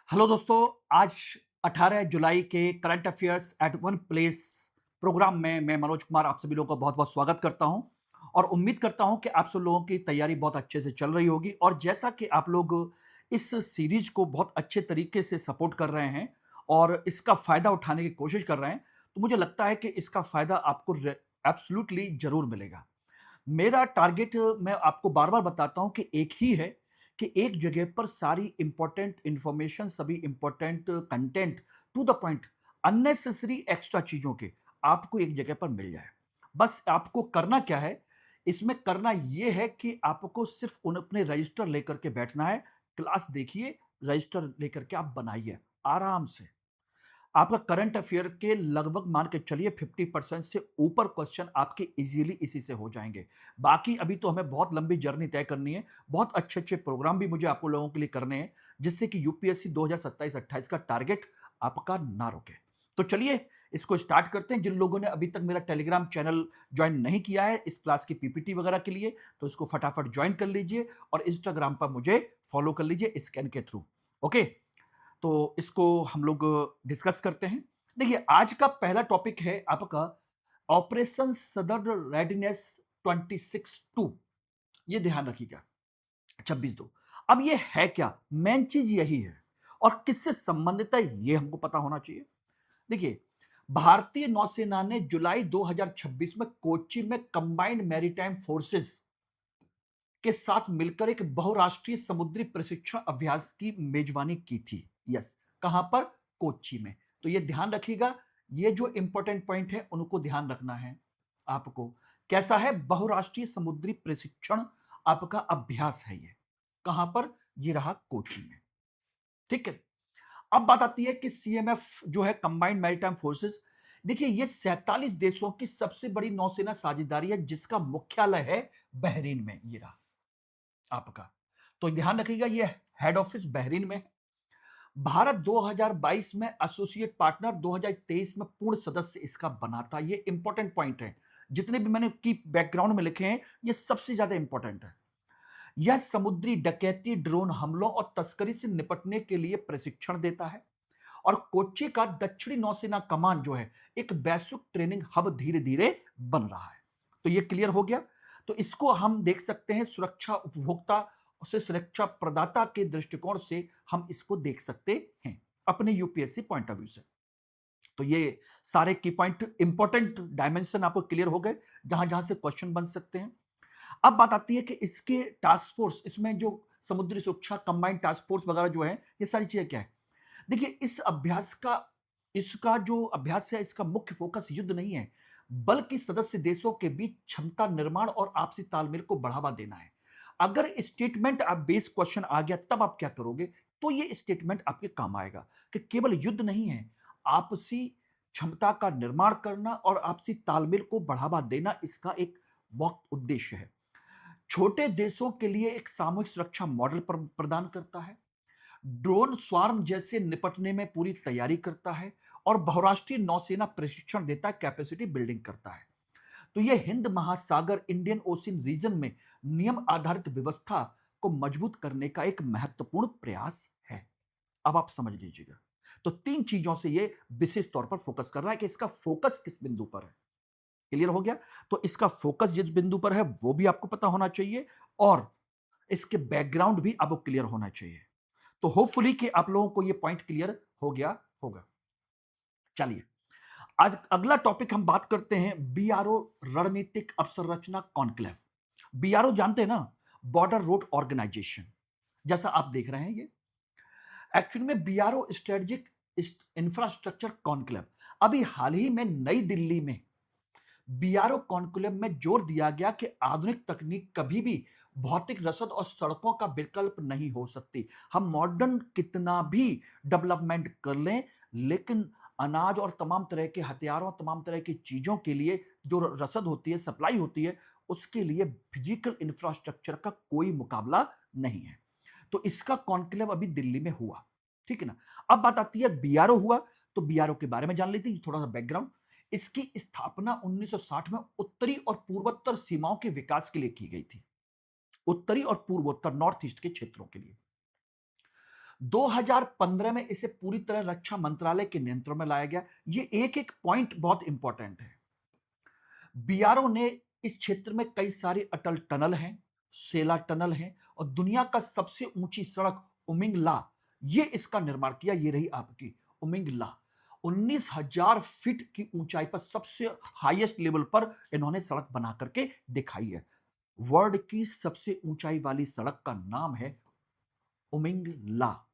Hello दोस्तों, आज 18 जुलाई के current affairs at one place program में मैं मनोज कुमार आप सभी लोगों का बहुत-बहुत स्वागत करता हूं और उम्मीद करता हूं कि आप सब लोगों की तैयारी बहुत अच्छे से चल रही होगी और जैसा कि आप लोग इस सीरीज को बहुत अच्छे तरीके से सपोर्ट कर रहे हैं और इसका फ़ायदा उठाने की कोशिश कर रहे हैं, तो मुझे लगता है कि इसका फ़ायदा आपको एब्सोल्युटली ज़रूर मिलेगा। मेरा टारगेट मैं आपको बार-बार बताता हूं कि एक ही है कि एक जगह पर सारी इंपॉर्टेंट इंफॉर्मेशन, सभी important content to the point, unnecessary extra चीज़ों के आपको एक जगह पर मिल जाए। बस आपको करना क्या है, इसमें करना ये है कि आपको सिर्फ़ उन अपने रजिस्टर लेकर के बैठना है, क्लास देखिए, रजिस्टर लेकर के आप बनाइए, आराम से। आपका करंट अफेयर के लगभग मान के चलिए 50% से ऊपर क्वेश्चन आपके इजीली इसी से हो जाएंगे। बाकी अभी तो हमें बहुत लंबी जर्नी तय करनी है, बहुत अच्छे अच्छे प्रोग्राम भी मुझे आप लोगों के लिए करने हैं, जिससे कि यूपीएससी 2027-28 का टारगेट आपका ना रुके। तो चलिए इसको स्टार्ट करते हैं। जिन लोगों ने अभी तक मेरा टेलीग्राम चैनल ज्वाइन नहीं किया है इस क्लास की पीपीटी वगैरह के लिए, तो इसको फटाफट ज्वाइन कर लीजिए और इंस्टाग्राम पर मुझे फॉलो कर लीजिए स्कैन के थ्रू। ओके, तो इसको हम लोग डिस्कस करते हैं। देखिए, आज का पहला टॉपिक है आपका ऑपरेशन सदर्न रेडीनेस 26-2। ये ध्यान रखिएगा, 26-2। अब ये है क्या? मेन चीज यही है और किससे संबंधित है ये हमको पता होना चाहिए। देखिए, भारतीय नौसेना ने जुलाई 2026 में कोच्चि में कंबाइंड मैरीटाइम फोर्सेस के साथ मिलकर एक बहुराष्ट्रीय समुद्री प्रशिक्षण अभ्यास की मेजबानी की थी। यस, कहां पर? कोच्चि में। तो ये ध्यान रखिएगा, ये जो इंपॉर्टेंट पॉइंट है उनको ध्यान रखना है आपको। कैसा है? बहुराष्ट्रीय समुद्री प्रशिक्षण आपका अभ्यास है ये। कहां पर? ये रहा कोच्चि में। ठीक है। अब बात आती है कि सीएमएफ जो है कंबाइंड मैरीटाइम फोर्सेस, देखिए ये 47 देशों की सबसे बड़ी नौसेना साझेदारी है जिसका मुख्यालय है बहरीन में। ये रहा आपका। तो ध्यान रखिएगा, ये हेड ऑफिस बहरीन में है। भारत 2022 में एसोसिएट पार्टनर, 2023 में पूर्ण सदस्य इसका बना था। ये इंपॉर्टेंट पॉइंट है, जितने भी मैंने की बैकग्राउंड में लिखे हैं ये सबसे ज्यादा इंपॉर्टेंट है। यह समुद्री डकैती, ड्रोन हमलों और तस्करी से निपटने के लिए प्रशिक्षण देता है और कोच्चि का दक्षिणी नौसेना कमान जो है एक वैश्विक ट्रेनिंग हब धीरे धीरे बन रहा है। तो ये क्लियर हो गया। तो इसको हम देख सकते हैं सुरक्षा उपभोक्ता से सुरक्षा प्रदाता के दृष्टिकोण से हम इसको देख सकते हैं अपने यूपीएससी पॉइंट ऑफ व्यू से। तो ये सारे की पॉइंट इंपॉर्टेंट डायमेंशन आपको क्लियर हो गए जहां जहां से क्वेश्चन बन सकते हैं। अब बात आती है कि इसके टास्क फोर्स, इसमें जो समुद्री सुरक्षा कंबाइंड टास्क फोर्स वगैरह जो है, ये सारी चीजें क्या है? देखिए, इस अभ्यास का, इसका जो अभ्यास है इसका मुख्य फोकस युद्ध नहीं है, बल्कि सदस्य देशों के बीच क्षमता निर्माण और आपसी तालमेल को बढ़ावा देना है। अगर स्टेटमेंट आप बेस क्वेश्चन आ गया तब आप क्या करोगे? तो ये स्टेटमेंट आपके काम आएगा कि केवल युद्ध नहीं है, आपसी क्षमता का निर्माण करना और आपसी तालमेल को बढ़ावा देना इसका एक मुख्य उद्देश्य है। छोटे देशों के लिए एक सामूहिक सुरक्षा मॉडल प्रदान करता है, ड्रोन स्वार्म जैसे निपटने में पूरी तैयारी करता है और बहुराष्ट्रीय नौसेना प्रशिक्षण देता है, कैपेसिटी बिल्डिंग करता है। तो यह हिंद महासागर, इंडियन ओशियन रीजन में नियम आधारित व्यवस्था को मजबूत करने का एक महत्वपूर्ण प्रयास है। अब आप समझ लीजिएगा। तो तीन चीजों से यह विशेष तौर पर फोकस कर रहा है कि इसका फोकस किस बिंदु पर है। क्लियर हो गया? तो इसका फोकस जिस बिंदु पर है वो भी आपको पता होना चाहिए और इसके बैकग्राउंड भी आपको क्लियर होना चाहिए। तो होपफुली कि आप लोगों को ये पॉइंट क्लियर हो गया होगा। चलिए, आज अगला टॉपिक हम बात करते हैं बीआरओ रणनीतिक अवसंरचना कॉन्क्लेव। बीआरओ जानते हैं ना, बॉर्डर रोड ऑर्गेनाइजेशन, जैसा आप देख रहे हैं ये एक्चुअली में बीआरओ स्ट्रेटेजिक इंफ्रास्ट्रक्चर कॉन्क्लेव। अभी हाल ही में नई दिल्ली में बीआरओ कॉन्क्लेव में जोर दिया गया कि आधुनिक तकनीक कभी भी भौतिक रसद और सड़कों का विकल्प नहीं हो सकती। हम मॉडर्न कितना भी डेवलपमेंट कर लें, लेकिन अनाज और तमाम तरह के हथियारों, तमाम तरह की चीजों के लिए जो रसद होती है, सप्लाई होती है, उसके लिए फिजिकल इंफ्रास्ट्रक्चर का कोई मुकाबला नहीं है। तो इसका कॉन्क्लेव अभी दिल्ली में हुआ। ठीक है ना? अब बात आती है बीआरओ हुआ, तो बीआरओ के बारे में जान लेते हैं, थोड़ा सा बैकग्राउंड। इसकी स्थापना 1960 में उत्तरी और पूर्वोत्तर सीमाओं के विकास के लिए की गई थी। उत्तरी और पूर्वोत्तर, नॉर्थ ईस्ट के क्षेत्रों के लिए। 2015 में इसे पूरी तरह रक्षा मंत्रालय के नियंत्रण में लाया गया। ये एक-एक पॉइंट बहुत इंपॉर्टेंट है। बीआरओ ने इस क्षेत्र में कई सारी अटल टनल हैं, सेला टनल हैं और दुनिया का सबसे ऊंची सड़क उमिंग-ला, ये इसका निर्माण किया। ये रही आपकी उमिंग-ला। 19,000 फीट की ऊंचाई पर सबसे हाईएस्ट लेवल पर इन्होंने सड़क बना करके दिखाई है। वर्ल्ड की सबसे ऊंचाई वाली सड़क का नाम है उमिंग-ला,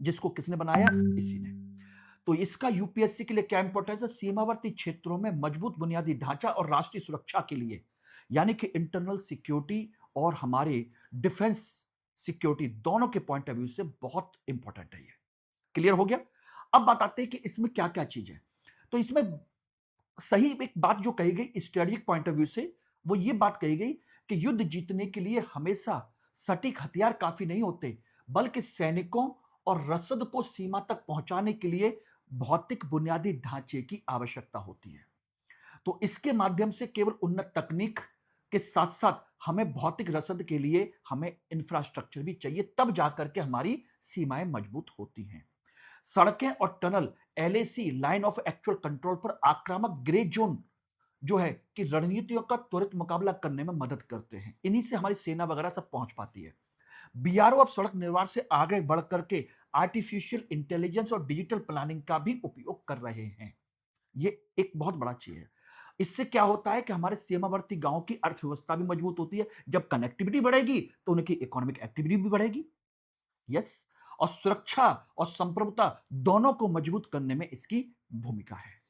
जिसको किसने बनाया? इसी ने। तो इसका यूपीएससी के लिए क्या इंपॉर्टेंस है? सीमावर्ती क्षेत्रों में मजबूत बुनियादी ढांचा और राष्ट्रीय सुरक्षा के लिए, यानी कि इंटरनल सिक्योरिटी और हमारे डिफेंस सिक्योरिटी दोनों के पॉइंट ऑफ व्यू से बहुत इंपॉर्टेंट है ये। क्लियर हो गया? अब बात आते हैं कि इसमें क्या-क्या चीज है। तो इसमें सही एक बात जो कही गई स्ट्रेटेजिक पॉइंट ऑफ व्यू से, वो ये बात कही गई कि युद्ध जीतने के लिए हमेशा सटीक हथियार काफी नहीं होते, बल्कि सैनिकों और रसद को सीमा तक पहुंचाने के लिए भौतिक बुनियादी ढांचे की आवश्यकता होती है। तो इसके माध्यम से केवल उन्नत तकनीक के साथ साथ हमें भौतिक रसद के लिए हमें इंफ्रास्ट्रक्चर भी चाहिए, तब जाकर के हमारी सीमाएं मजबूत होती हैं। सड़कें और tunnel LAC line of actual control पर आक्रामक ग्रे जोन जो है कि रणनीतियों का त्वरित मुकाबला करने में मदद करते हैं। इन्हीं से हमारी सेना वगैरह सब पहुंच पाती है। बीआरओ अब सड़क निर्माण से आगे बढ़ करके आर्टिफिशियल इंटेलिजेंस और डिजिटल प्लानिंग का भी उपयोग कर रहे हैं। ये एक बहुत बड़ा चीज है। इससे क्या होता है कि हमारे सीमावर्ती गांवों की अर्थव्यवस्था भी मजबूत होती है। जब कनेक्टिविटी बढ़ेगी तो उनकी इकोनॉमिक एक्टिविटी भी बढ़ेगी। यस। और सुरक्षा और संप्रभुता दोनों को मजबूत करने में इसकी भूमिका है।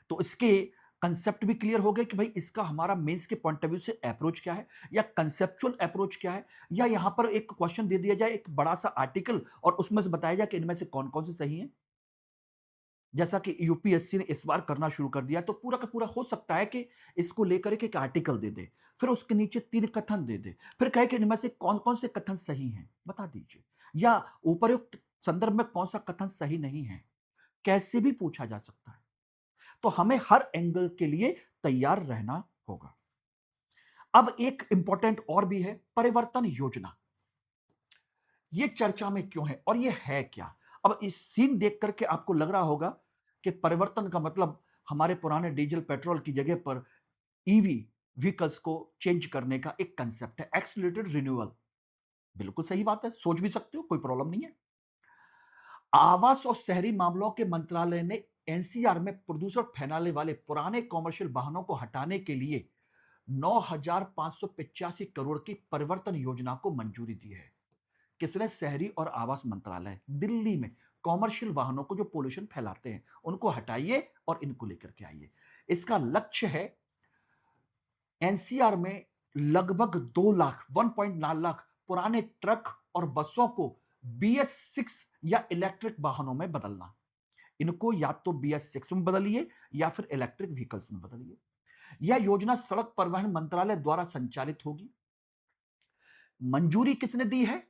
तो इसके कंसेप्ट भी क्लियर हो गए कि भाई इसका हमारा मेंस के पॉइंट ऑफ व्यू से अप्रोच क्या है या कंसेप्चुअल अप्रोच क्या है, या यहां पर एक क्वेश्चन दे दिया जाए, एक बड़ा सा आर्टिकल, और उसमें से बताया जाए कि इनमें से कौन कौन से सही हैं। जैसा कि यूपीएससी ने इस बार करना शुरू कर दिया, तो पूरा का पूरा हो सकता है कि इसको लेकर एक आर्टिकल दे दे, फिर उसके नीचे 3 कथन दे दे, फिर कहे कि इनमें से कौन-कौन से कथन सही हैं, बता दीजिए। या उपर्युक्त संदर्भ में कौन-सा कथन सही नहीं है, कैसे भी पूछा जा सकता है। तो हमें हर एंगल के लिए तैयार रहना होगा। अब एक इंपॉर्टेंट और भी है, परिवर्तन योजना। ये चर्चा में क्यों है और ये है क्या? अब इस सीन देख करके आपको लग रहा होगा कि परिवर्तन का मतलब हमारे पुराने डीजल पेट्रोल की जगह पर ईवी व्हीकल्स को चेंज करने का एक कंसेप्ट है, एक्सीलरेटेड रिन्यूअल। बिल्कुल सही बात है, सोच भी सकते हो, कोई प्रॉब्लम नहीं है। आवास और शहरी मामलों के मंत्रालय ने एनसीआर में प्रदूषण फैलाने वाले पुराने कॉमर्शियल वाहनों को हटाने के लिए 9,585 करोड़ की परिवर्तन योजना को मंजूरी दी है। किसने? शहरी और आवास मंत्रालय। दिल्ली में कॉमर्शियल वाहनों को जो पोल्यूशन फैलाते हैं उनको हटाइए और इनको लेकर के आइए। इसका लक्ष्य है एनसीआर में लगभग 2 लाख 1.9 लाख पुराने ट्रक और बसों को BS6 या इलेक्ट्रिक वाहनों में बदलना। इनको या तो BS6 में बदलिए या फिर इलेक्ट्रिक व्हीकल्स में बदलिए। यह योजना सड़क परिवहन मंत्रालय द्वारा संचालित होगी। मंजूरी किसने दी है?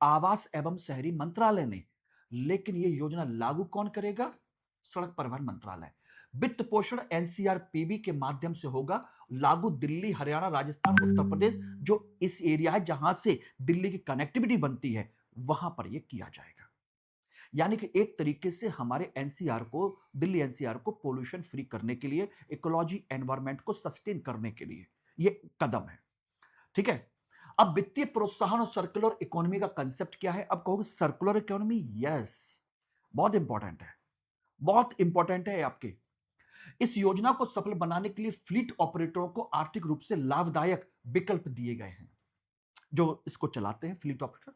आवास एवं शहरी मंत्रालय ने। लेकिन यह योजना लागू कौन करेगा? सड़क परिवहन मंत्रालय। वित्त पोषण एनसीआरपीबी के माध्यम से होगा। लागू दिल्ली, हरियाणा, राजस्थान, उत्तर प्रदेश, जो इस एरिया है जहां से दिल्ली की कनेक्टिविटी बनती है, वहां पर यह किया जाएगा। यानी कि एक तरीके से हमारे एनसीआर को, दिल्ली एनसीआर को पोल्यूशन फ्री करने के लिए, इकोलॉजी एनवायरमेंट को सस्टेन करने के लिए यह कदम है। ठीक है। अब वित्तीय प्रोत्साहन और सर्कुलर इकोनॉमी का कंसेप्ट क्या है? अब कहोगे सर्कुलर इकोनॉमी, यस, बहुत इंपॉर्टेंट है, बहुत इंपॉर्टेंट है आपके। इस योजना को सफल बनाने के लिए फ्लीट ऑपरेटरों को आर्थिक रूप से लाभदायक विकल्प दिए गए हैं, जो इसको चलाते हैं फ्लीट ऑपरेटर।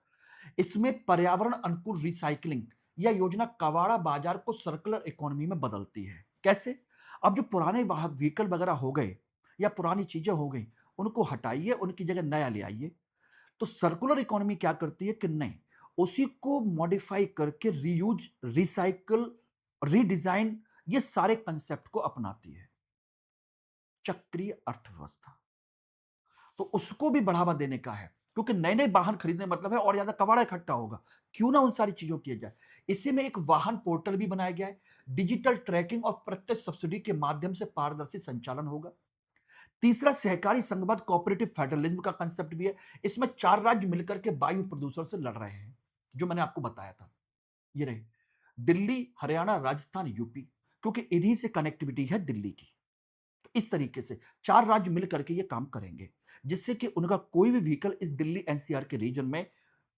इसमें पर्यावरण अनुकूल रिसाइकलिंग, यह योजना कबाड़ा बाजार को सर्कुलर इकोनॉमी में बदलती है। कैसे? अब जो पुराने व्हीकल वगैरह हो गए या पुरानी चीजें हो गई, उनको हटाइए, उनकी जगह नया ले आइए। तो सर्कुलर इकोनॉमी क्या करती है कि नहीं, उसी को मॉडिफाई करके रीयूज, रिसाइकल, रीडिजाइन, ये सारे कंसेप्ट को अपनाती है। चक्रीय अर्थव्यवस्था, तो उसको भी बढ़ावा देने का है, क्योंकि नए नए वाहन खरीदने मतलब है और ज्यादा कबाड़ा इकट्ठा होगा। क्यों ना उन सारी चीजों किया जाए। इसी में एक वाहन पोर्टल भी बनाया गया है। डिजिटल ट्रैकिंग और प्रत्यक्ष सब्सिडी के माध्यम से पारदर्शी संचालन होगा। तीसरा, सहकारी संघबद्ध कोऑपरेटिव फेडरलिज्म का कंसेप्ट भी है। इसमें 4 राज्य मिलकर के वायु प्रदूषण से लड़ रहे हैं। जो मैंने आपको बताया था। ये रहे दिल्ली, हरियाणा, राजस्थान, यूपी, क्योंकि इन्हीं से कनेक्टिविटी है दिल्ली की। तो इस तरीके से 4 राज्य मिल करके ये काम करेंगे, जिससे कि उनका कोई भी व्हीकल इस दिल्ली एनसीआर के रीजन में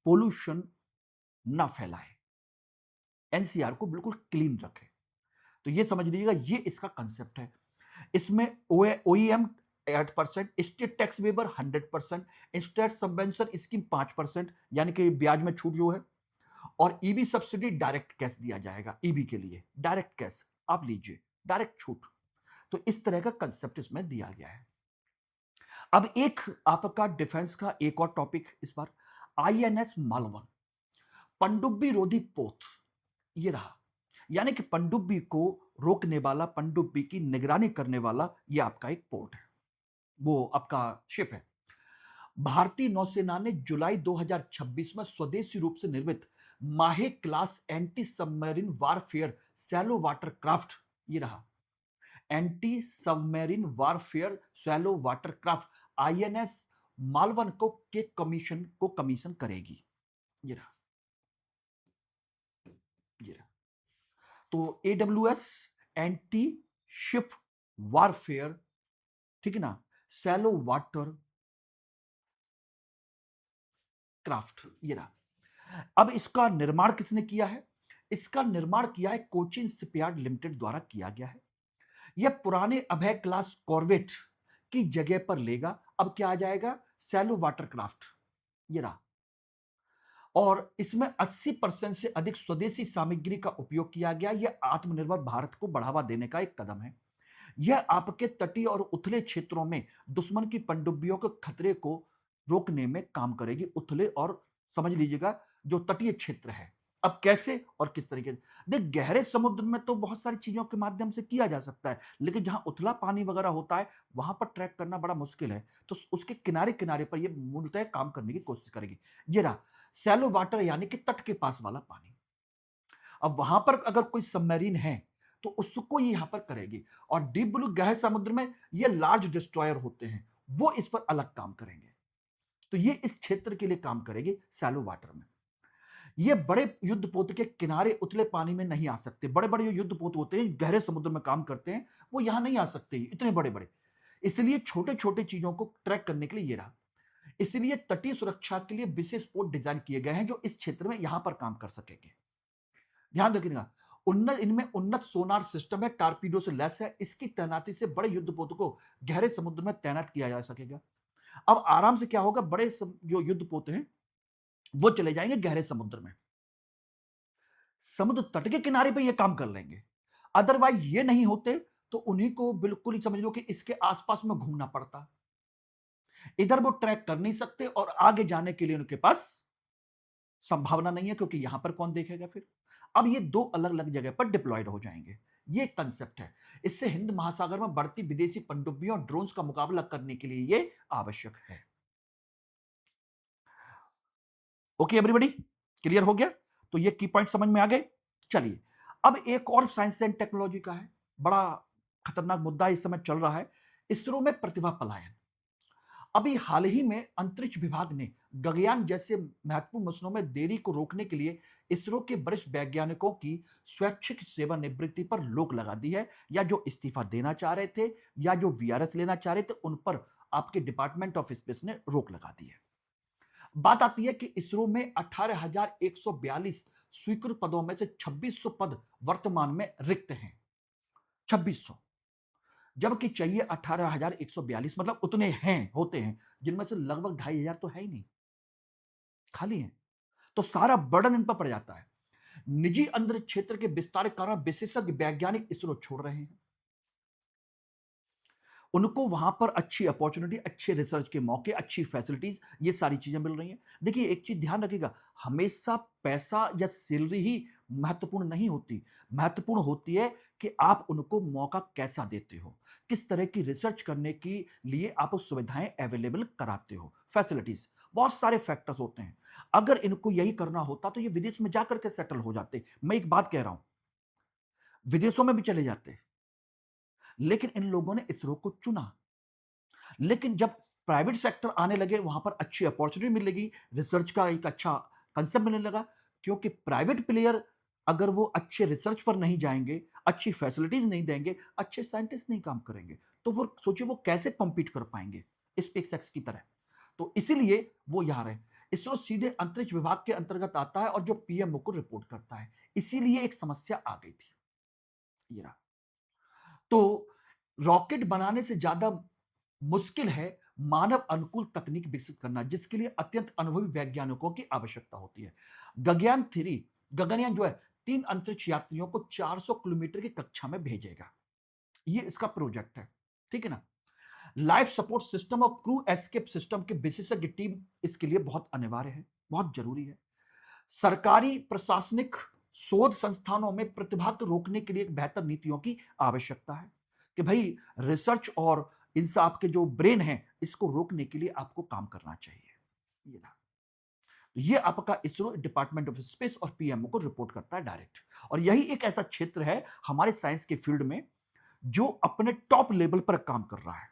पोल्यूशन ना फैलाए, एनसीआर को बिल्कुल क्लीन रखे। तो ये समझ लीजिएगा, ये इसका कंसेप्ट है। इसमें OEM 8%, state tax weber 100%, state subvention scheme 5%, यानी कि ब्याज में छूट जो है, और ईबी सब्सिडी डायरेक्ट कैश दिया जाएगा। ईबी के लिए डायरेक्ट कैश आप लीजिए, डायरेक्ट छूट। तो इस तरह का कंसेप्ट इसमें दिया गया है। अब एक आपका डिफेंस का एक और टॉपिक इस बार, आईएनएस मालवन, पनडुब्बी रोधी पोत, ये रहा। यानी कि पनडुब्बी को रोकने वाला, पनडुब्बी की निगरानी करने वाला, ये आपका एक पोर्ट है, वो आपका शिप है। भारतीय नौसेना ने जुलाई 2026 में स्वदेशी रूप से निर्मित माहे class anti submarine warfare shallow water craft, ये रहा, anti submarine warfare shallow water craft INS Malvan को कमीशन करेगी। ये रहा, ये रहा। तो एडब्ल्यूएस एंटी शिप वारफेयर, ठीक है ना, सैलो वाटर क्राफ्ट, ये रहा। अब इसका निर्माण किसने किया है? इसका निर्माण किया है कोचिन शिपयार्ड लिमिटेड द्वारा किया गया है। यह पुराने अभय क्लास कॉर्वेट की जगह पर लेगा। अब क्या आ जाएगा? सैलो वाटर क्राफ्ट, ये रहा। और इसमें 80% से अधिक स्वदेशी सामग्री का उपयोग किया गया। यह आत्मनिर्भर भारत को बढ़ावा देने का एक कदम है। यह आपके तटीय और उथले क्षेत्रों में दुश्मन की पनडुब्बियों के खतरे को रोकने में काम करेगी। उथले और समझ लीजिएगा जो तटीय क्षेत्र है। अब कैसे और किस तरीके से? देख, गहरे समुद्र में तो बहुत सारी चीजों के माध्यम से किया जा सकता है, लेकिन जहां उथला पानी वगैरह होता है वहां पर ट्रैक करना बड़ा मुश्किल है। तो उसके किनारे किनारे पर यह मूलतः काम करने की कोशिश करेगी। ये रहा सैलो वाटर, यानी कि तट के पास वाला पानी। अब वहां पर अगर कोई सबमरीन है तो उसको ये यहां पर करेगी। और डीप ब्लू, गहरे समुद्र में ये लार्ज डिस्ट्रॉयर होते हैं, वो इस पर अलग काम करेंगे। तो ये इस क्षेत्र के लिए काम करेगी सैलो वाटर में। ये बड़े युद्धपोत के किनारे उतले पानी में नहीं आ सकते। बड़े बड़े जो युद्धपोत होते हैं गहरे समुद्र में काम करते हैं, वो यहां नहीं आ सकते इतने बड़े बड़े। इसलिए छोटे छोटे चीजों को ट्रैक करने के लिए ये रहा। इसलिए तटीय सुरक्षा के लिए विशेष पोत डिजाइन किए गए हैं जो इस क्षेत्र में यहां पर काम कर सकेंगे। ध्यान रखिएगा, इनमें उन्नत सोनार सिस्टम है, टारपीडो से लैस है। इसकी तैनाती से बड़े युद्धपोतों को गहरे समुद्र में तैनात किया जा सकेगा। अब आराम से क्या होगा, जो युद्धपोत हैं वो चले जाएंगे गहरे समुद्र में, समुद्र तट के किनारे पे ये काम कर लेंगे। अदरवाइज ये नहीं होते तो उन्हीं को बिल्कुल ही समझ लो कि इसके आसपास में घूमना पड़ता। इधर वो ट्रैक कर नहीं सकते और आगे जाने के लिए उनके पास संभावना नहीं है, क्योंकि यहां पर कौन देखेगा फिर। अब ये दो अलग अलग जगह पर डिप्लॉयड हो जाएंगे। ये कंसेप्ट है। इससे हिंद महासागर में बढ़ती विदेशी पनडुब्बियों और ड्रोन्स का मुकाबला करने के लिए ये आवश्यक है। ओके एवरीबॉडी, क्लियर हो गया? तो ये की पॉइंट समझ में आ गए। चलिए, अब एक और साइंस एंड टेक्नोलॉजी का है, बड़ा खतरनाक मुद्दा इस समय चल रहा है, इसरो में प्रतिभा पलायन। अभी हाल ही में अंतरिक्ष विभाग ने गगनयान जैसे महत्वपूर्ण मिशनों में देरी को रोकने के लिए इसरो के वरिष्ठ वैज्ञानिकों की स्वैच्छिक सेवानिवृत्ति पर रोक लगा दी है। या जो इस्तीफा देना चाह रहे थे या जो वीआरएस लेना चाह रहे थे, उन पर आपके डिपार्टमेंट ऑफ स्पेस ने रोक लगा दी है। बात आती है कि इसरो में 18,142 स्वीकृत पदों में से 2600 पद वर्तमान में रिक्त हैं। 2600, जबकि चाहिए 18,142, मतलब उतने हैं, होते हैं, जिनमें से लगभग 2,500 तो है ही नहीं, खाली हैं। तो सारा बर्डन इन पर पड़ जाता है। निजी अंतरिक्ष क्षेत्र के विस्तार के कारण विशेषज्ञ वैज्ञानिक इसरो छोड़ रहे हैं। उनको वहां पर अच्छी अपॉर्चुनिटी, अच्छे रिसर्च के मौके, अच्छी फैसिलिटीज, ये सारी चीजें मिल रही हैं। देखिए, एक चीज ध्यान रखिएगा, हमेशा पैसा या सैलरी ही महत्वपूर्ण नहीं होती। महत्वपूर्ण होती है कि आप उनको मौका कैसा देते हो, किस तरह की रिसर्च करने के लिए आप उस सुविधाएं अवेलेबल कराते हो, फैसिलिटीज, बहुत सारे फैक्टर्स होते हैं। अगर इनको यही करना होता तो ये विदेश में जाकर के सेटल हो जाते। मैं एक बात कह रहा हूं, विदेशों में भी चले जाते, लेकिन इन लोगों ने इसरो को चुना। लेकिन जब प्राइवेट सेक्टर आने लगे, वहां पर अच्छी अपॉर्चुनिटी मिलेगी, रिसर्च का एक अच्छा कंसेप्ट मिलने लगा, क्योंकि प्राइवेट प्लेयर अगर वो अच्छे रिसर्च पर नहीं जाएंगे, अच्छी फैसिलिटीज नहीं देंगे, अच्छे साइंटिस्ट नहीं काम करेंगे, तो वो सोचिए वो कैसे कॉम्पीट कर पाएंगे स्पेसएक्स की तरह। तो इसीलिए वो यहाँ रहे। इसरो सीधे अंतरिक्ष विभाग के अंतर्गत आता है और जो पीएमओ को रिपोर्ट करता है, इसीलिए एक समस्या आ गई थी। ये रहा। तो रॉकेट बनाने से ज्यादा मुश्किल है मानव अनुकूल तकनीक विकसित करना, जिसके लिए अत्यंत अनुभवी वैज्ञानिकों की आवश्यकता होती है। गगनयान 3, गगनयान जो है 3 अंतरिक्ष यात्रियों को 400 किलोमीटर की कक्षा में भेजेगा। ये इसका प्रोजेक्ट है, ठीक है ना। लाइफ सपोर्ट सिस्टम और क्रू एस्केप सिस्टम के विशेषज्ञ टीम इसके लिए बहुत अनिवार्य है, बहुत जरूरी है। सरकारी प्रशासनिक शोध संस्थानों में प्रतिभा को रोकने के लिए एक बेहतर नीतियों की आवश्यकता है कि भाई रिसर्च और इनसे आपके जो ब्रेन है इसको रोकने के लिए आपको काम करना चाहिए। ये रहा। ये आपका इसरो डिपार्टमेंट ऑफ स्पेस और पीएमओ को रिपोर्ट करता है डायरेक्ट। और यही एक ऐसा क्षेत्र है हमारे साइंस के फील्ड में जो अपने टॉप लेवल पर काम कर रहा है,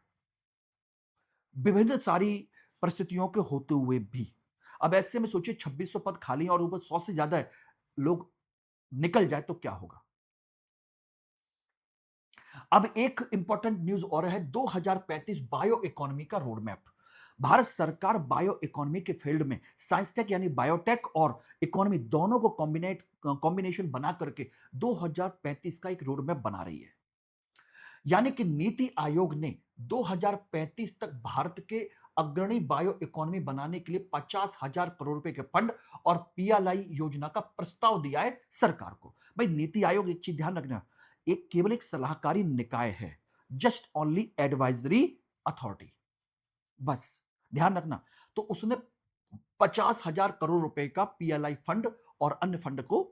विभिन्न सारी परिस्थितियों के होते हुए भी। अब ऐसे में सोचिए 2600 पद खाली हैं और ऊपर 100 से ज्यादा लोग निकल जाए तो क्या होगा। अब एक इंपॉर्टेंट न्यूज और है, 2035 बायो इकोनॉमी का रोड मैप। भारत सरकार बायो इकोनॉमी के फील्ड में साइंस टेक यानी बायोटेक और इकोनॉमी दोनों को कॉम्बिनेशन बना करके 2035 का एक रोड मैप बना रही है। यानी कि नीति आयोग ने 2035 तक भारत के अग्रणी बायो इकोनॉमी बनाने के लिए 50,000 करोड़ रुपए के फंड और पीएलआई योजना का प्रस्ताव दिया है सरकार को। भाई नीति आयोग, एक चीज ध्यान रखना, एक केवल एक सलाहकारी निकाय है, जस्ट ओनली एडवाइजरी अथॉरिटी, बस ध्यान रखना। तो उसने 50,000 करोड़ रुपए का पीएलआई फंड और अन्य फंड को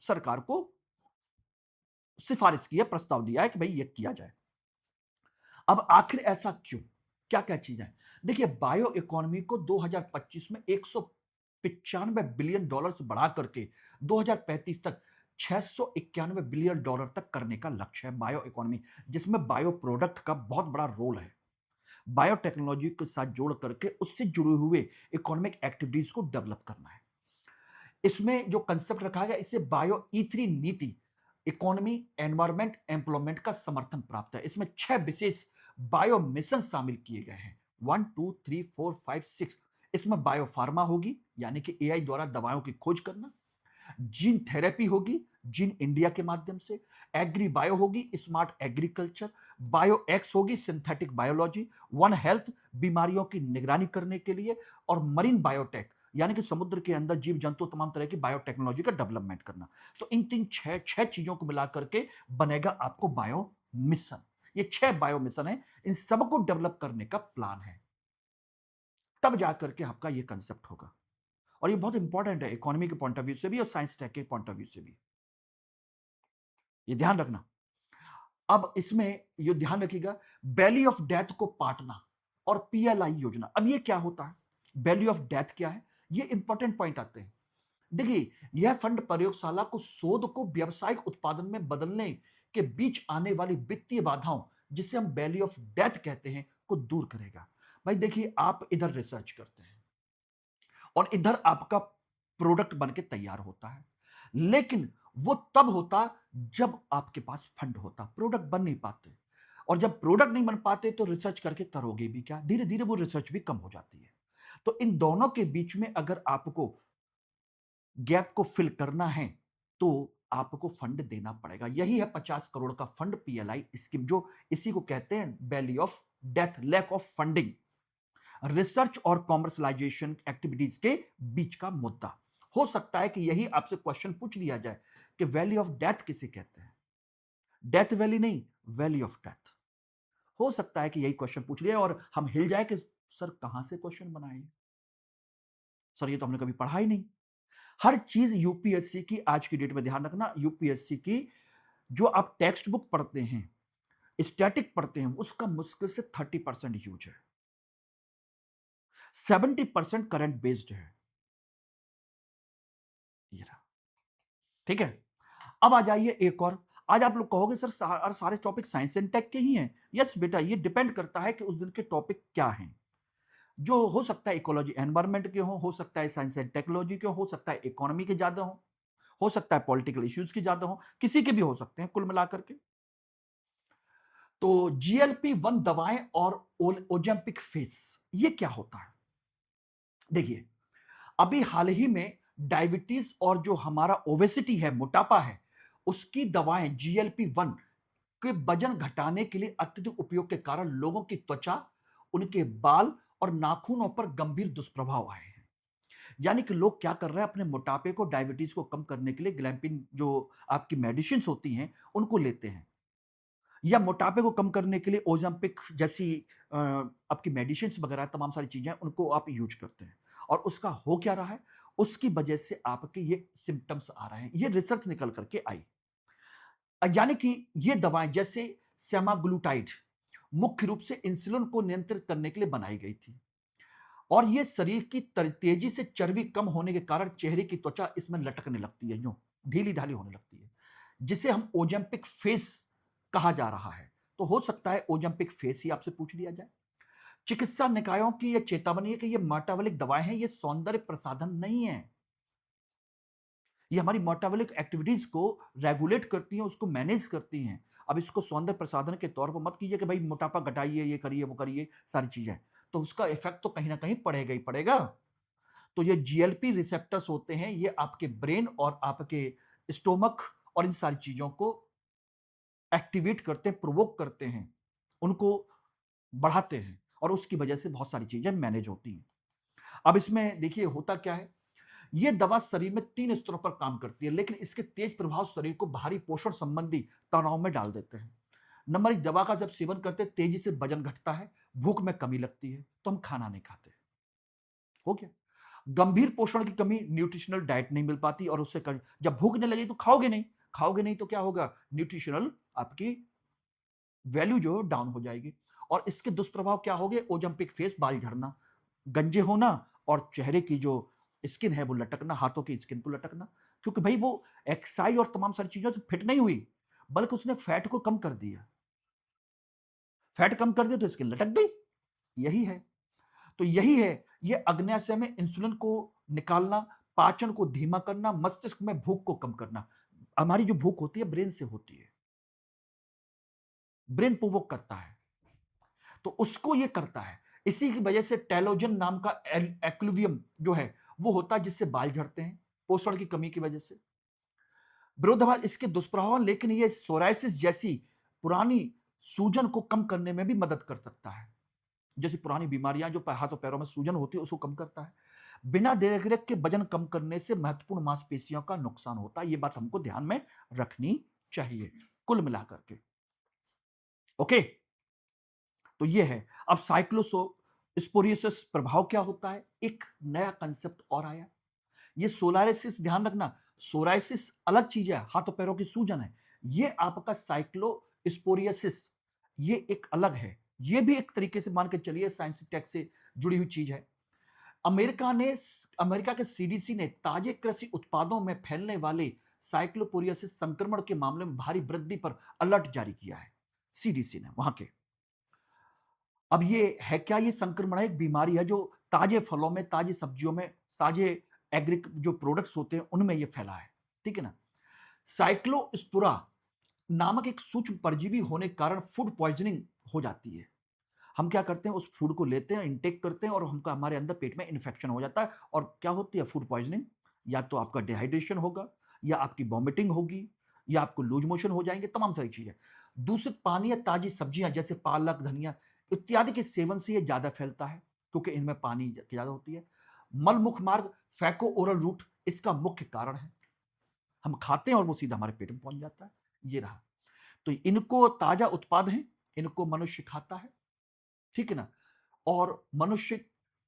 सरकार को सिफारिश की है, प्रस्ताव दिया है कि भाई ये किया जाए। अब आखिर ऐसा क्यों, क्या क्या चीजें हैं? देखिए, बायो इकोनॉमी को 2025 में 195 बिलियन डॉलर से बढ़ा करके 2035 तक 691 बिलियन डॉलर तक करने का लक्ष्य है बायो इकोनॉमी, जिसमें बायो प्रोडक्ट का बहुत बड़ा रोल है। बायोटेक्नोलॉजी के साथ जोड़ करके उससे जुड़े हुए इकोनॉमिक एक्टिविटीज को डेवलप करना है। इसमें जो कंसेप्ट रखा गया, इससे बायो ई3 नीति इकोनॉमी, एनवायरमेंट, एम्प्लॉयमेंट का समर्थन प्राप्त है। इसमें 6 विशेष बायो मिशन शामिल किए गए हैं, 1 2 3 4 5 6। इसमें बायो फार्मा होगी, यानी कि एआई द्वारा दवाओं की खोज करना। जीन थेरेपी होगी, जीन इंडिया के माध्यम से। एग्री बायो होगी, स्मार्ट एग्रीकल्चर। बायो एक्स होगी, सिंथेटिक बायोलॉजी। वन हेल्थ, बीमारियों की निगरानी करने के लिए। और मरीन बायोटेक, यानी कि समुद्र के अंदर जीव जंतु, तमाम तरह की बायोटेक्नोलॉजी का डेवलपमेंट करना। तो इन तीन छह चीजों को मिलाकर के बनेगा आपको बायो मिशन। ये 6 बायो मिशन है, इन सबको डेवलप करने का प्लान है, तब जाकर के आपका ये कंसेप्ट होगा। और ये बहुत इंपॉर्टेंट है इकोनॉमी के पॉइंट ऑफ व्यू से भी और साइंस टेक के पॉइंट ऑफ व्यू से भी, ये ध्यान रखना। अब इसमें ये ध्यान रखिएगा, वैली ऑफ डेथ को पाटना और पीएलआई योजना। अब ये क्या होता है, वैल्यू ऑफ डेथ क्या है, ये इंपॉर्टेंट पॉइंट आते हैं। देखिए, यह फंड प्रयोगशाला को शोध को व्यावसायिक उत्पादन में बदलने के बीच आने वाली वित्तीय बाधाओं, जिसे हम वैल्यू ऑफ डेथ कहते हैं, को दूर करेगा। भाई देखिए, आप इधर रिसर्च करते हैं और इधर आपका प्रोडक्ट बन के तैयार होता है, लेकिन वो तब होता जब आपके पास फंड होता, प्रोडक्ट बन नहीं पाते। और जब प्रोडक्ट नहीं बन पाते तो रिसर्च करके करोगे भी क्या, धीरे धीरे वो रिसर्च भी कम हो जाती है। तो इन दोनों के बीच में अगर आपको गैप को फिल करना है तो आपको फंड देना पड़ेगा। यही है 50 करोड़ का फंड पीएलआई स्कीम, जो इसी को कहते हैं valley of death, lack of funding. Research और कॉमर्शलाइजेशन एक्टिविटीज के बीच का मुद्दा हो सकता है कि यही आपसे क्वेश्चन पूछ लिया जाए कि वैली ऑफ डेथ किसे कहते हैं। डेथ वैली नहीं, वैली ऑफ डेथ। हो सकता है कि यही क्वेश्चन पूछ लिया और हम हिल जाए कि सर कहां से क्वेश्चन बनाए, सर ये तो हमने कभी पढ़ा ही नहीं। हर चीज यूपीएससी की आज की डेट में, ध्यान रखना, यूपीएससी की जो आप टेक्स्ट बुक पढ़ते हैं, स्टैटिक पढ़ते हैं, उसका मुश्किल से 30% यूज है, 70% करंट बेस्ड है। ये रहा, ठीक है। अब आ जाइए एक और। आज आप लोग कहोगे सर सारे टॉपिक साइंस एंड टेक के ही हैं। यस बेटा, ये डिपेंड करता है कि उस दिन के टॉपिक क्या हैं। जो हो सकता है इकोलॉजी एनवायरमेंट के हो सकता है साइंस एंड टेक्नोलॉजी के हो सकता है इकोनॉमी के ज्यादा हो। हो सकता है पॉलिटिकल इश्यूज की ज्यादा हो, किसी के भी हो सकते हैं कुल मिलाकर के। तो GLP-1 दवाएं और ओजेम्पिक फेस, ये क्या होता है? देखिए, अभी हाल ही में डायबिटीज और जो हमारा ओबेसिटी है, मोटापा है, उसकी दवाएं GLP-1 के वजन घटाने के लिए अत्यधिक उपयोग के कारण लोगों की त्वचा, उनके बाल और नाखूनों पर गंभीर दुष्प्रभाव आए हैं। यानी कि लोग क्या कर रहे हैं, अपने मोटापे को, डायबिटीज को कम करने के लिए ग्लैम्पिन जो आपकी मेडिसिन होती हैं उनको लेते हैं, या मोटापे को कम करने के लिए ओज़ेम्पिक जैसी आपकी मेडिसिन्स वगैरह तमाम सारी चीज़ें उनको आप यूज़ करते हैं। और उसका हो क्या रहा है? उसकी वजह से आपके ये सिम्पटम्स आ रहे हैं। ये रिसर्च निकल कर के आई। यानी कि ये दवाएँ जैसे सेमाग्लूटाइड मुख्य रूप से इंसुलिन को नियंत्रित करने के लिए बनाई गई थी। और ये शरीर की तेजी से चर्बी कम होने के कारण चेहरे की त्वचा इसमें लटकने लगती है, यूं ढीली ढाली होने लगती है, जिसे हम ओजेम्पिक फेस कहा जा रहा है। तो हो सकता है ओजेम्पिक फेस ही आपसे पूछ लिया जाए। चिकित्सा निकायों की यह चेतावनी है कि ये मेटाबॉलिक दवाएं हैं, ये सौंदर्य प्रसाधन नहीं है। ये हमारी मेटाबॉलिक एक्टिविटीज को रेगुलेट करती हैं, उसको मैनेज करती हैं। अब इसको सौंदर्य प्रसाधन के तौर पर मत कीजिए कि भाई मोटापा घटाइए, ये करिए, वो करिए, सारी चीजें। तो उसका इफेक्ट तो कहीं ना कहीं पड़ेगा ही पड़ेगा। तो ये जीएलपी रिसेप्टर्स होते हैं, ये आपके ब्रेन और आपके स्टोमक और इन सारी चीजों को एक्टिवेट करते हैं, प्रोवोक करते हैं, उनको बढ़ाते हैं, और उसकी वजह से बहुत सारी चीजें मैनेज होती हैं। अब इसमें देखिए होता क्या है, ये दवा शरीर में 3 स्तरों पर काम करती है, लेकिन इसके तेज प्रभाव शरीर को भारी पोषण संबंधी तनाव में डाल देते हैं। नंबर 1, दवा का जब सेवन करते हैं तेजी से वजन घटता है, भूख में कमी लगती है, तो हम खाना नहीं खाते। हो गया। गंभीर पोषण की कमी, न्यूट्रिशनल डाइट नहीं मिल पाती, और उससे जब भूख नहीं लगी तो खाओगे नहीं, खाओगे नहीं तो क्या होगा, न्यूट्रिशनल आपकी वैल्यू जो है डाउन हो जाएगी। और इसके दुष्प्रभाव क्या हो गए, ओजम्पिक फेस, बाल झड़ना, गंजे होना, और चेहरे की जो स्किन है वो लटकना, हाथों की स्किन को लटकना, क्योंकि भाई वो एक्सरसाइज और तमाम सारी चीजों से फिट नहीं हुई, बल्कि उसने फैट को कम कर दिया। फैट कम कर दिया तो स्किन लटक गई। यही है। तो यही है, ये अग्न्याशय में इंसुलिन को निकालना, पाचन को धीमा करना, मस्तिष्क में भूख को कम करना। हमारी जो भूख होती है ब्रेन से होती है, ब्रेन प्रोवोक करता है, तो उसको ये करता है। इसी की वजह से टेलोजन नाम का एक्लुवियम जो है वो होता है, जिससे बाल झड़ते हैं पोषण की कमी की वजह से। विरोधाभास इसके दुष्प्रभाव, लेकिन ये सोराइसिस जैसी पुरानी सूजन को कम करने में भी मदद कर सकता है। जैसी पुरानी बीमारियां जो हाथों पैरों में सूजन होती है उसको कम करता है। बिना देखरेख के वजन कम करने से महत्वपूर्ण मांसपेशियों का नुकसान होता है। ये बात हमको ध्यान में रखनी चाहिए कुल मिलाकर के। ओके, तो ये है। अब साइक्लोसो स्पोरियोसिस प्रभाव क्या होता है, एक नया कंसेप्ट और आया। ये सोलारिसिस, ध्यान रखना, सोराइसिस अलग चीज है, हाथों पैरों की सूजन है। ये आपका साइक्लोस्पोरियोसिस, ये एक अलग है। ये भी एक तरीके से मान के चलिए साइंस टेक से जुड़ी हुई चीज है। अमेरिका ने अमेरिका के सीडीसी ने ताजे कृषि उत्पादों में फैलने वाले साइक्लोपोरियोसिस संक्रमण के मामले में भारी वृद्धि पर अलर्ट जारी किया है, सीडीसी ने वहां के। अब ये है क्या, ये संक्रमण है, एक बीमारी है जो ताजे फलों में, ताजी सब्जियों में, ताजे एग्री जो प्रोडक्ट्स होते हैं उनमें ये फैला है। ठीक है ना। साइक्लोस्पुरा नामक एक सूक्ष्म परजीवी होने के कारण फूड पॉइजनिंग हो जाती है। हम क्या करते हैं, उस फूड को लेते हैं, इनटेक करते हैं, और हमका हमारे अंदर पेट में इन्फेक्शन हो जाता है। और क्या होती है फूड पॉइजनिंग, या तो आपका डिहाइड्रेशन होगा, या आपकी वॉमिटिंग होगी, या आपको लूज मोशन हो जाएंगे, तमाम सारी चीजें। दूषित पानी या ताजी सब्जियां जैसे पालक, धनिया इत्यादि के सेवन से यह ज्यादा फैलता है, क्योंकि इनमें पानी ज्यादा होती है। मलमुख मार्ग, फैको ओरल रूट इसका मुख्य कारण है। हम खाते हैं और वो सीधा हमारे पेट में पहुंच जाता है। ये रहा। तो इनको ताजा उत्पाद हैं, इनको मनुष्य खाता है। ठीक है ना। और मनुष्य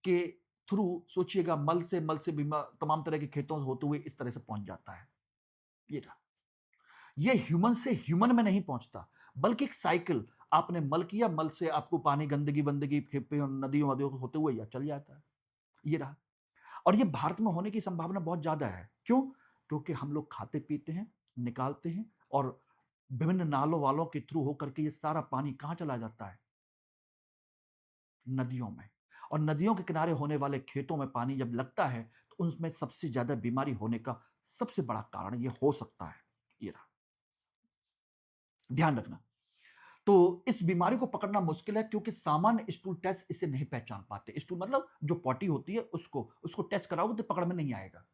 के थ्रू सोचिएगा, मल से तमाम तरह के खेतों से होते हुए इस तरह से पहुंच जाता है। ये रहा। ये ह्यूमन से ह्यूमन में नहीं पहुंचता, बल्कि एक साइकिल, आपने मल किया, मल से आपको पानी, गंदगी वंदगी नदियों वदियों होते हुए या चल जाता है। ये रहा। और ये भारत में होने की संभावना बहुत ज्यादा है। क्यों? क्योंकि हम लोग खाते पीते हैं, निकालते हैं, और विभिन्न नालों वालों के थ्रू होकर के ये सारा पानी कहां चला जाता है, नदियों में। और नदियों के किनारे होने वाले खेतों में पानी जब लगता है तो उसमें सबसे ज्यादा बीमारी होने का सबसे बड़ा कारण ये हो सकता है, ये रहा। ध्यान रखना। तो इस बीमारी को पकड़ना मुश्किल है क्योंकि सामान्य स्टूल टेस्ट इसे नहीं पहचान पाते। स्टूल मतलब जो पॉटी होती है उसको टेस्ट कराओगे तो पकड़ में नहीं आएगा।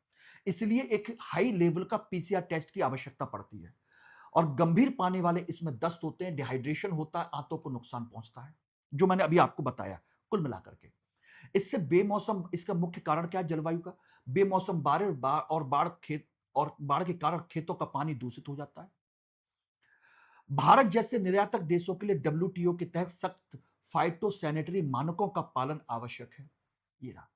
इसलिए एक हाई लेवल का पीसीआर टेस्ट की आवश्यकता पड़ती है। और गंभीर पानी वाले इसमें दस्त होते हैं, डिहाइड्रेशन होता है, आंतों को नुकसान पहुंचता है, जो मैंने अभी आपको बताया कुल मिलाकर के। इससे बेमौसम इसका मुख्य कारण क्या है जलवायु का? बेमौसम बाढ़ के कारण खेतों का पानी दूषित हो जाता है। भारत जैसे निर्यातक देशों के लिए डब्ल्यूटीओ के तहत सख्त फाइटोसैनिटरी मानकों का पालन आवश्यक है। ये रहा।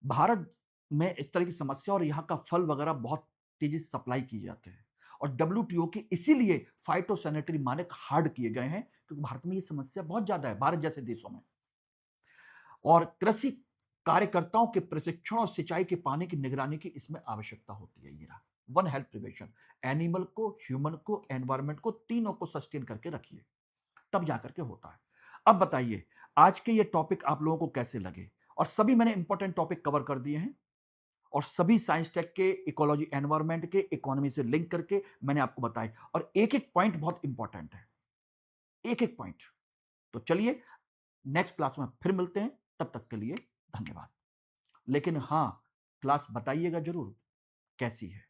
भारत में इस तरह की समस्या और यहाँ का फल वगैरह बहुत तेजी से सप्लाई किए जाते हैं और डब्ल्यूटीओ के इसीलिए फाइटोसैनिटरी मानक हार्ड किए गए हैं क्योंकि भारत में ये समस्या बहुत ज्यादा है, भारत जैसे देशों में। और कृषि कार्यकर्ताओं के प्रशिक्षण और सिंचाई के पानी की निगरानी की इसमें आवश्यकता होती है। ये रहा वन हेल्थ प्रिवेशन। एनिमल को, ह्यूमन को, एनवायरमेंट को, तीनों को सस्टेन करके रखिए, तब जाकर के होता है। अब बताइए आज के ये टॉपिक आप लोगों को कैसे लगे? और सभी मैंने इंपॉर्टेंट टॉपिक कवर कर दिए हैं और सभी साइंस टेक के, इकोलॉजी एनवायरमेंट के, इकोनॉमी से लिंक करके मैंने आपको बताए और एक एक पॉइंट बहुत इंपॉर्टेंट है, एक एक पॉइंट। तो चलिए नेक्स्ट क्लास में फिर मिलते हैं, तब तक के लिए धन्यवाद। लेकिन हाँ, क्लास बताइएगा जरूर कैसी है।